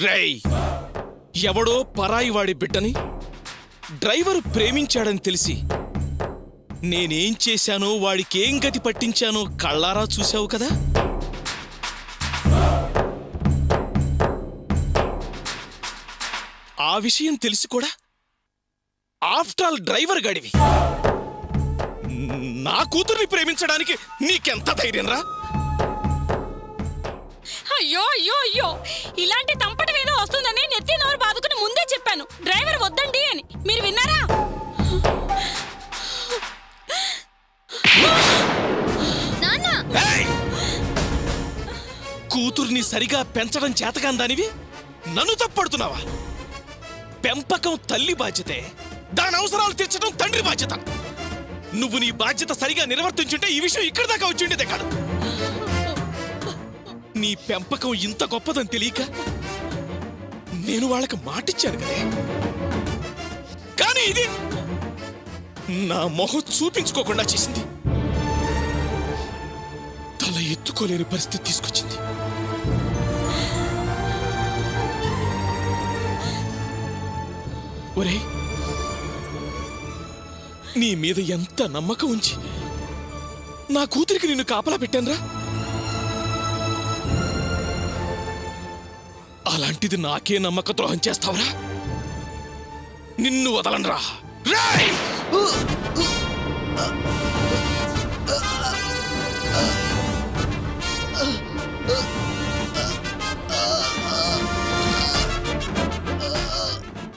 రేయ్, ఎవడో పరాయి వాడి బిడ్డని డ్రైవరు ప్రేమించాడని తెలిసి నేనేం చేశానో వాడికేం గతి పట్టించానో కళ్ళారా చూశావు కదా. ఆ విషయం తెలిసి కూడా ఆఫ్టర్ ఆల్ డ్రైవర్ గడివి నా కూతుర్ని ప్రేమించడానికి నీకెంత ధైర్యం రా? అయ్యో అయ్యో అయ్యో, ఇలాంటి తంపటి ఏదో వస్తుందని నెత్తి నోరు బాదుకుని ముందే చెప్పాను డ్రైవర్ వద్దండి అని. మీరు విన్నారా? కూతుర్ని సరిగా పెంచడం చేతకాందానివి నన్ను తప్పడుతున్నావా? పెంపకం తల్లి బాధ్యతే, దాని అవసరాలు తీర్చడం తండ్రి బాధ్యత. నువ్వు నీ బాధ్యత సరిగా నిర్వర్తించుంటే ఈ విషయం ఇక్కడి దాకా వచ్చిండేదే కాదు. నీ పెంపకం ఇంత గొప్పదని తెలియక నేను వాళ్ళకి మాటిచ్చాను కదే. కానీ ఇది నా మొహం చూపించుకోకుండా చేసింది. తల ఎత్తుకోలేని పరిస్థితి తీసుకొచ్చింది. ఒరే, నీ మీద ఎంత నమ్మకం ఉంచి నా కూతురికి నిన్ను కాపలా పెట్టానురా. అలాంటిది నాకే నమ్మక ద్రోహం చేస్తావురా? నిన్ను వదలనరా. రేయ్!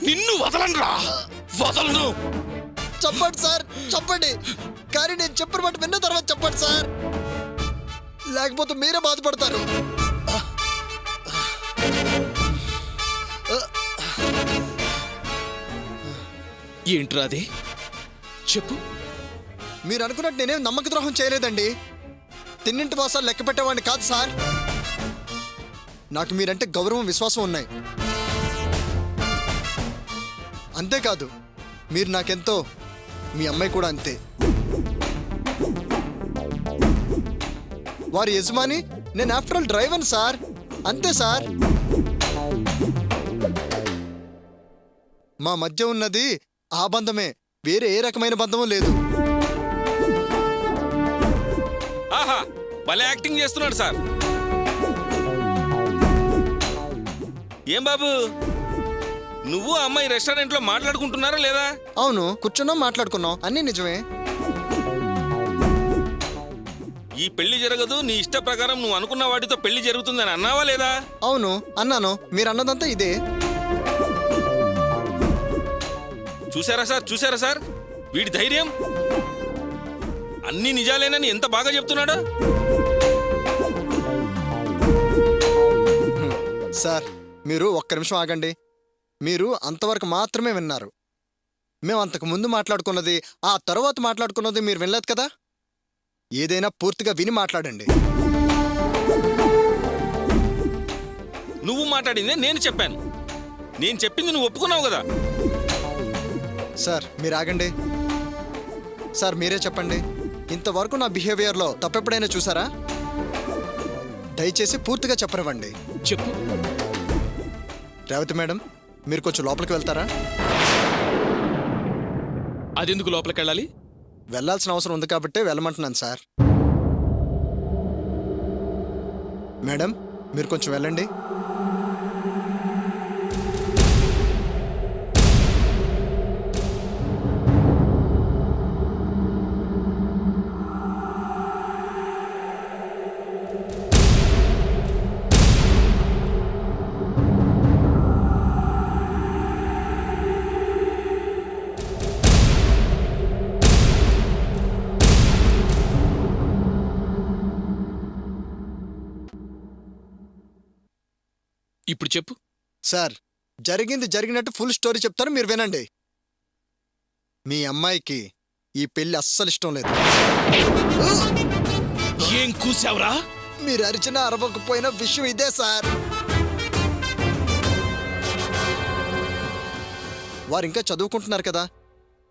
నిన్ను వదలనరా, వదలను. చెప్పండి సార్, చెప్పండి. కానీ నేను చెప్పిన మాట విన్న తర్వాత చెప్పండి సార్, లేకపోతే మీరే బాధపడతారు. ఏంట్రా అదే? చెప్పు. మీరు అనుకున్నట్టు నేనేం నమ్మక ద్రోహం చేయలేదండి. తిన్నింటి వాసాలు లెక్క పెట్టేవాడిని కాదు సార్. నాకు మీరంటే గౌరవం, విశ్వాసం ఉన్నాయి. అంతేకాదు, మీరు నాకెంతో, మీ అమ్మాయి కూడా అంతే. వారి యజమాని, నేను ఆఫ్టర్ ఆల్ డ్రైవర్ సార్. అంతే సార్. మా మధ్య ఉన్నది ఆ బంధమే, వేరే ఏ రకమైన బంధము లేదు. ఆహా, భలే యాక్టింగ్ చేస్తున్నాడు సార్. ఏం బాబు, నువ్వు అమ్మాయి రెస్టారెంట్ లో మాట్లాడుకుంటున్నారా లేదా? అవును, కూర్చున్నాం, మాట్లాడుకున్నాం, అన్నీ నిజమే. ఈ పెళ్లి జరగదు, నీ ఇష్ట ప్రకారం నువ్వు అనుకున్న వాటితో పెళ్లి జరుగుతుందని అన్నావా లేదా? అవును అన్నాను, మీరు అన్నదంతా ఇదే. చూసారా సార్, చూసారా సార్ వీడి ధైర్యం. అన్ని నిజాలేనని ఎంత బాగా చెప్తున్నాడు. సార్, మీరు ఒక్క నిమిషం ఆగండి. మీరు అంతవరకు మాత్రమే విన్నారు. మేము అంతకు ముందు మాట్లాడుకున్నది, ఆ తరువాత మాట్లాడుకున్నది మీరు వినలేదు కదా. ఏదైనా పూర్తిగా విని మాట్లాడండి. నువ్వు మాట్లాడిందే నేను చెప్పాను, నేను చెప్పింది నువ్వు ఒప్పుకున్నావు కదా. సార్, మీరు ఆగండి. సార్, మీరే చెప్పండి, ఇంతవరకు నా బిహేవియర్లో తప్పెప్పుడైనా చూసారా? దయచేసి పూర్తిగా చెప్పనివ్వండి. చెప్పు. రేవతి మేడం, మీరు కొంచెం లోపలికి వెళ్తారా? అదెందుకు లోపలికి వెళ్ళాలి? వెళ్ళాల్సిన అవసరం ఉంది కాబట్టే వెళ్ళమంటున్నాను సార్. మేడం, మీరు కొంచెం వెళ్ళండి. ఇప్పుడు చెప్పు. సార్, జరిగింది జరిగినట్టు ఫుల్ స్టోరీ చెప్తాను, మీరు వినండి. మీ అమ్మాయికి ఈ పెళ్లి అస్సలు ఇష్టం లేదు. ఏం కూసావురా? మీరు అరిచిన అరవకపోయిన విషయం ఇదే సార్. వారు ఇంకా చదువుకుంటున్నారు కదా,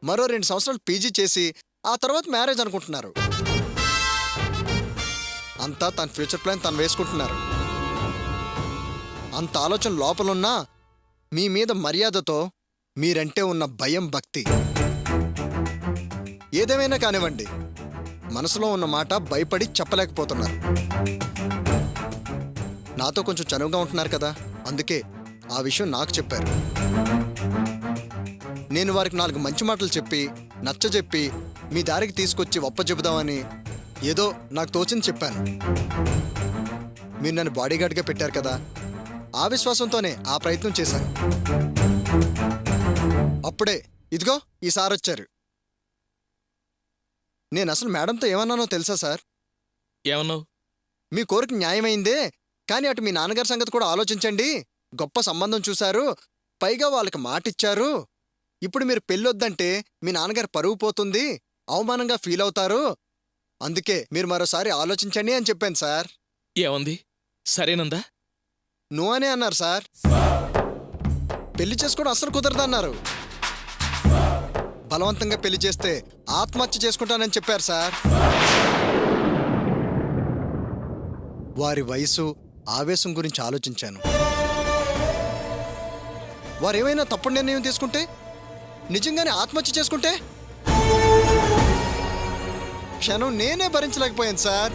మరో 2 సంవత్సరాలు పీజీ చేసి ఆ తర్వాత మ్యారేజ్ అనుకుంటున్నారు. అంతా తన ఫ్యూచర్ ప్లాన్ తను వేసుకుంటున్నారు. అంత ఆలోచన లోపలున్నా మీ మీద మర్యాదతో మీరంటే ఉన్న భయం భక్తి ఏదేమైనా కానివ్వండి, మనసులో ఉన్న మాట భయపడి చెప్పలేకపోతున్నారు. నాతో కొంచెం చనువుగా ఉంటున్నారు కదా, అందుకే ఆ విషయం నాకు చెప్పారు. నేను వారికి 4 మంచి మాటలు చెప్పి నచ్చజెప్పి మీ దారికి తీసుకొచ్చి ఒప్పచెబుదామని ఏదో నాకు తోచింది చెప్పాను. మీరు నన్ను బాడీగార్డ్గా పెట్టారు కదా, ఆ విశ్వాసంతోనే ఆ ప్రయత్నం చేశాను. అప్పుడే ఇదిగో ఈ సార్ వచ్చారు. నేను అసలు మేడంతో ఏమన్నానో తెలుసా సార్? ఏమన్నావు? మీ కోరిక న్యాయమైందే, కానీ అటు మీ నాన్నగారి సంగతి కూడా ఆలోచించండి. గొప్ప సంబంధం చూశారు, పైగా వాళ్ళకి మాటిచ్చారు. ఇప్పుడు మీరు పెళ్ళొద్దంటే మీ నాన్నగారు పరువు పోతుంది, అవమానంగా ఫీల్ అవుతారు. అందుకే మీరు మరోసారి ఆలోచించండి అని చెప్పాను సార్. ఏమంది? సరేనందా? నువ్వు అనే అన్నారు సార్. పెళ్లి చేసుకోవడం అస్సలు కుదరదన్నారు. బలవంతంగా పెళ్లి చేస్తే ఆత్మహత్య చేసుకుంటానని చెప్పారు సార్. వారి వయసు ఆవేశం గురించి ఆలోచించాను. వారేమైనా తప్పుడు నిర్ణయం తీసుకుంటే, నిజంగానే ఆత్మహత్య చేసుకుంటే క్షణం నేనే భరించలేకపోయాను సార్.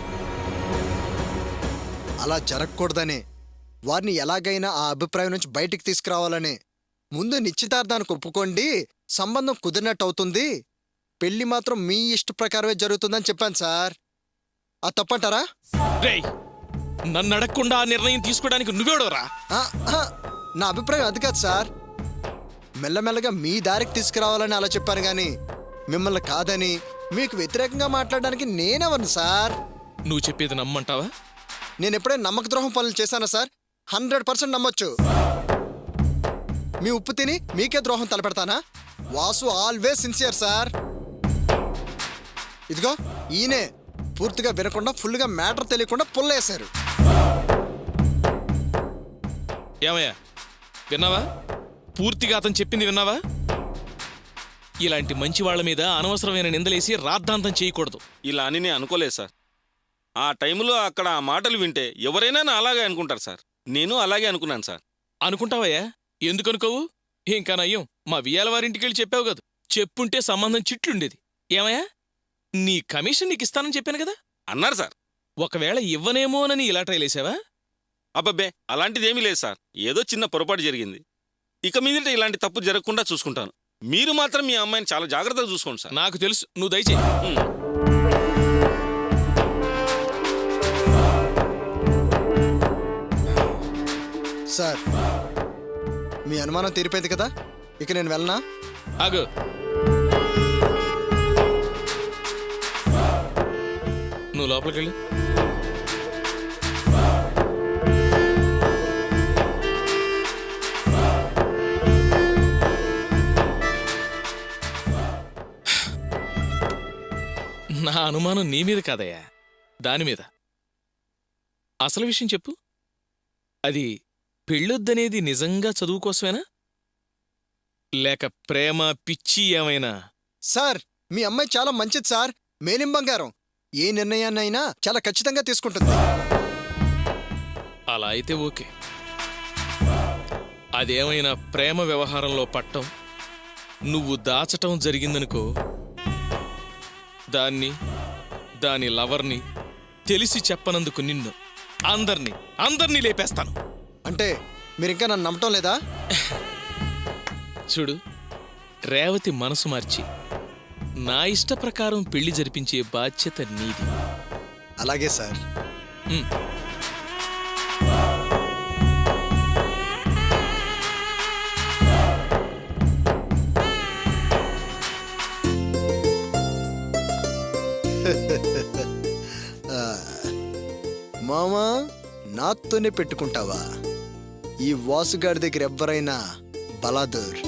అలా జరగకూడదనే వారిని ఎలాగైనా ఆ అభిప్రాయం నుంచి బయటికి తీసుకురావాలనే ముందు నిశ్చితార్థానికి ఒప్పుకోండి, సంబంధం కుదిరినట్టు అవుతుంది, పెళ్లి మాత్రం మీ ఇష్ట ప్రకారమే జరుగుతుందని చెప్పాను సార్. ఆ తప్పంటారా? రేయ్, నన్ను అడగకుండా ఆ నిర్ణయం తీసుకోవడానికి నువ్వేడోరా? ఆ, ఆ, నా అభిప్రాయం అది కాదు సార్. మెల్లమెల్లగా మీ దారికి తీసుకురావాలని అలా చెప్పాను గాని మిమ్మల్ని కాదని మీకు వ్యతిరేకంగా మాట్లాడడానికి నేనెవను సార్. నువ్వు చెప్పేది నమ్మంటావా? నేను ఎప్పుడైనా నమ్మక ద్రోహం పనులు చేశానా సార్? 100% నమ్మొచ్చు. మీ ఉప్పు తిని మీకే ద్రోహం తలపెడతానా? Vasu always sincere sir. ఇదిగో ఈయనే పూర్తిగా వినకుండా ఫుల్గా మ్యాటర్ తెలియకుండా పుల్లేశారు. ఏమయ్యా, విన్నావా? పూర్తిగా అతను చెప్పింది విన్నావా? ఇలాంటి మంచి వాళ్ళ మీద అనవసరమైన నిందలేసి రాద్ధాంతం చేయకూడదు. ఇలా అని నేను అనుకోలేదు సార్. ఆ టైంలో అక్కడ ఆ మాటలు వింటే ఎవరైనా నా అలాగే అనుకుంటారు సార్. నేను అలాగే అనుకున్నాను సార్. అనుకుంటావయ్యా? ఎందుకు అనుకోవు? ఇంకా నయ్యం, మా వియ్యాల వారింటికెళ్ళి చెప్పావు కదా, చెప్పుంటే సంబంధం చిట్లుండేది. ఏమయ్యా, నీ కమిషన్ నీకు ఇస్తానని చెప్పాను కదా అన్నారు సార్. ఒకవేళ ఇవ్వనేమోనని ఇలా ట్రైలేసావా? అబ్బబ్బే, అలాంటిదేమీ లేదు సార్. ఏదో చిన్న పొరపాటు జరిగింది. ఇక మీదట ఇలాంటి తప్పు జరగకుండా చూసుకుంటాను. మీరు మాత్రం మీ అమ్మాయిని చాలా జాగ్రత్తగా చూసుకోండి సార్. నాకు తెలుసు, నువ్వు దయచేయి. సార్, మీ అనుమానం తీరిపోయింది కదా, ఇక నేను వెళ్ళనా? ఆగు. నువ్వు లోపలికెళ్ళు. నా అనుమానం నీ మీద కాదయ్యా, దాని మీద. అసలు విషయం చెప్పు. అది పెళ్ళొద్దనేది నిజంగా చదువు కోసమేనా, లేక ప్రేమ పిచ్చి ఏమైనా? సార్, మీ అమ్మాయి చాలా మంచిది సార్. మేలిం బంగారం. ఏ నిర్ణయాన్నైనా చాలా ఖచ్చితంగా తీసుకుంటుంది. అలా అయితే ఓకే. అదేమైనా ప్రేమ వ్యవహారంలో పట్టం, నువ్వు దాచటం జరిగిందనుకో, దాని లవర్ని తెలిసి చెప్పనందుకు నిన్ను అందర్నీ లేపేస్తాను. అంటే మీరింకా నన్ను నమ్మటం లేదా? చూడు, రేవతి మనసు మార్చి నా ఇష్ట ప్రకారం పెళ్లి జరిపించే బాధ్యత నీది. అలాగే సార్. ఉమ్. మామా, నాతోనే పెట్టుకుంటావా? ఈ వాసుగాడి దగ్గర ఎవ్వరైనా బలాదూర్.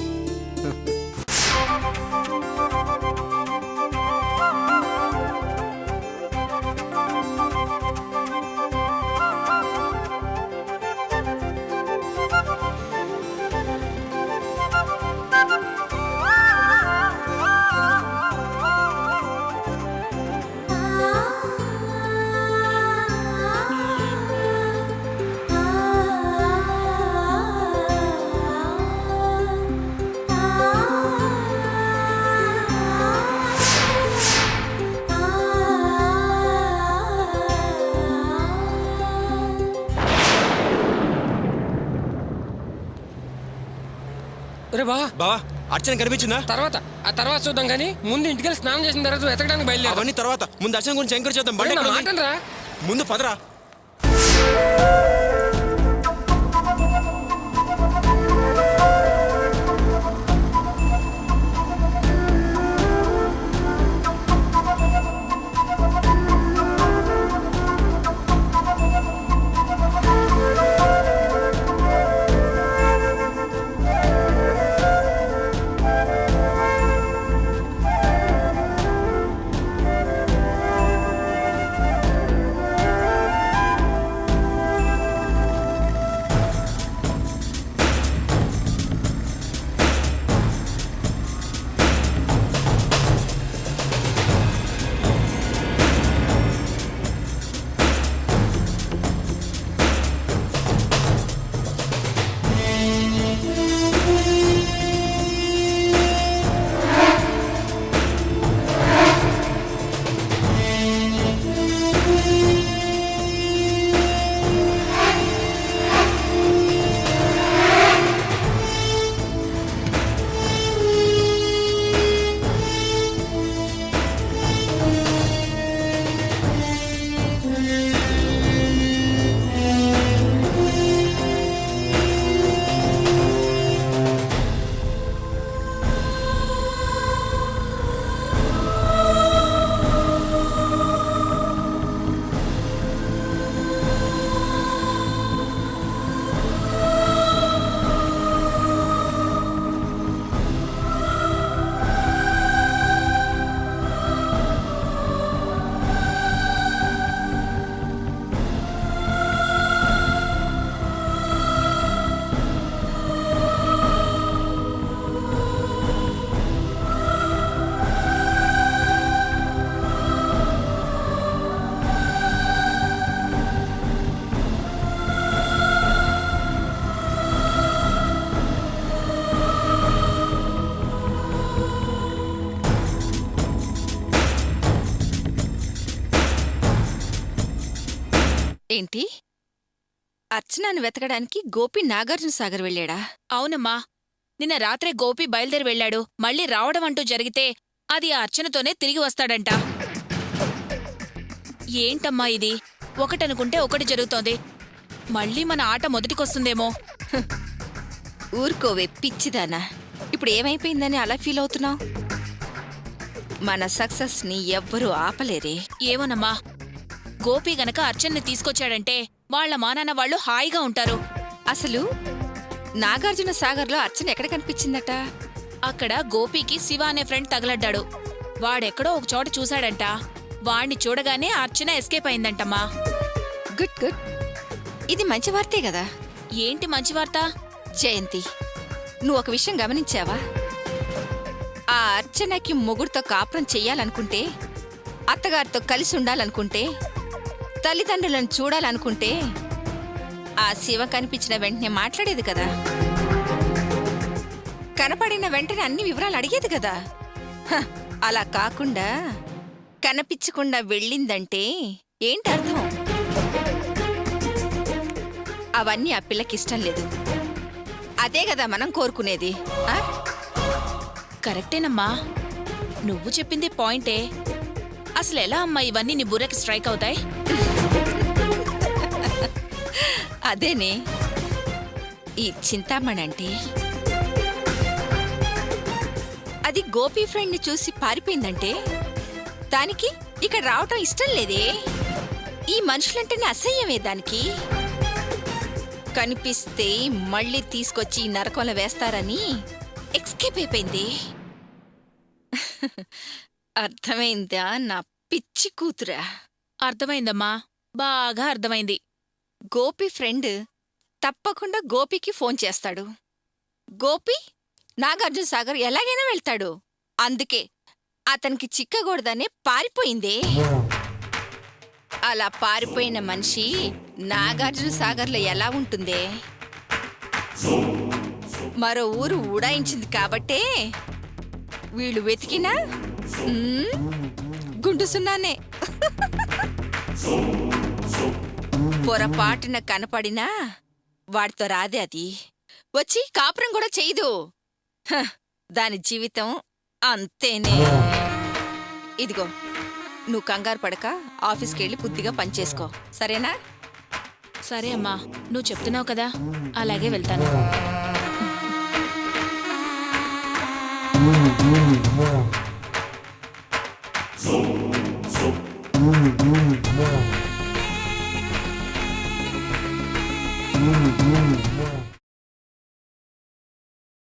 రే బా బావా అర్చన కనిపించిందా? ఆ తర్వాత చూద్దాం కానీ ముందు ఇంటికి స్నానం చేసిన తర్వాత వెతకడానికి బయలుదేరా అవన్నీ తర్వాత ముందు అర్చన గురించి ఎంక్వైరీ చేద్దాం. బండి ఎక్కడ ఉంది? మాటరా ముందు పదరా. ఏంటి అర్చనాను వెతకడానికి గోపి నాగార్జున సాగర్ వెళ్ళాడా? అవునమ్మా, నిన్న రాత్రే గోపి బయలుదేరి వెళ్ళాడు. మళ్ళీ రావడం అంటూ జరిగితే అది ఆ అర్చనతోనే తిరిగి వస్తాడంట. ఏంటమ్మా ఇది? ఒకటనుకుంటే ఒకటి జరుగుతోంది. మళ్ళీ మన ఆట మొదటికొస్తుందేమో. ఊరుకోవే పిచ్చిదానా. ఇప్పుడు ఏమైపోయిందని అలా ఫీల్ అవుతున్నావు? మన సక్సెస్ ని ఎవ్వరూ ఆపలేరే. ఏమోనమ్మా, గోపి గనక అర్చన్ని తీసుకొచ్చాడంటే వాళ్ల మానాన్న వాళ్ళు హాయిగా ఉంటారు. అసలు నాగార్జున సాగర్లో అర్చన ఎక్కడ కనిపించిందట? అక్కడ గోపికి శివ అనే ఫ్రెండ్ తగలడ్డాడు. వాడెక్కడో ఒక చోట చూశాడంట. వాణ్ణి చూడగానే అర్చన ఎస్కేప్ అయిందంటమ్మా. Good good. ఇది మంచి వార్తే కదా. ఏంటి మంచి వార్త? జయంతి, నువ్వు ఒక విషయం గమనించావా? ఆ అర్చనకి మొగుడుతో కాపురం చెయ్యాలనుకుంటే, అత్తగారితో కలిసి ఉండాలనుకుంటే, తల్లిదండ్రులను చూడాలనుకుంటే ఆ శివ కనిపించిన వెంటనే మాట్లాడేది కదా. కనపడిన వెంటనే అన్ని వివరాలు అడిగేది కదా. హ, అలా కాకుండా కనిపించకుండా వెళ్ళిందంటే ఏంటి అర్థం? అవన్నీ ఆ పిల్లకిష్టం లేదు. అదే కదా మనం కోరుకునేది. కరెక్టేనమ్మా, నువ్వు చెప్పింది పాయింటే. అసలు ఎలా అమ్మా ఇవన్నీ నీ బుర్రకి స్ట్రైక్ అవుతాయి? అదేనే ఈ చింతామణి అంటే. అది గోపి ఫ్రెండ్ ని చూసి పారిపోయిందంటే దానికి ఇక్కడ రావటం ఇష్టం లేదే. ఈ మనుషులంటేనే అసహ్యమే దానికి. కనిపిస్తే మళ్ళీ తీసుకొచ్చి నరకంలో వేస్తారని ఎక్స్కేప్ అయిపోయింది. అర్థమైందా నా పిచ్చి కూతురా? అర్థమైందమ్మా, బాగా అర్థమైంది. గోపి ఫ్రెండ్ తప్పకుండా గోపికి ఫోన్ చేస్తాడు. గోపి నాగార్జున సాగర్ ఎలాగైనా వెళ్తాడు. అందుకే అతనికి చిక్కకూడదనే పారిపోయిందే. అలా పారిపోయిన మనిషి నాగార్జున సాగర్లో ఎలా ఉంటుందే? మరో ఊరు ఊడాయించింది కాబట్టే వీళ్ళు వెతికినా గుండు సున్నానే. పొరపాటున కనపడినా వాడితో రాదే అది. వచ్చి కాపురం కూడా చేయదు. హ, దాని జీవితం అంతేనే. ఇదిగో నువ్వు కంగారు పడక ఆఫీస్కి వెళ్ళి బుద్ధిగా పనిచేసుకో, సరేనా? సరే అమ్మా, నువ్వు చెప్తున్నావు కదా, అలాగే వెళ్తాను. Mm-hmm.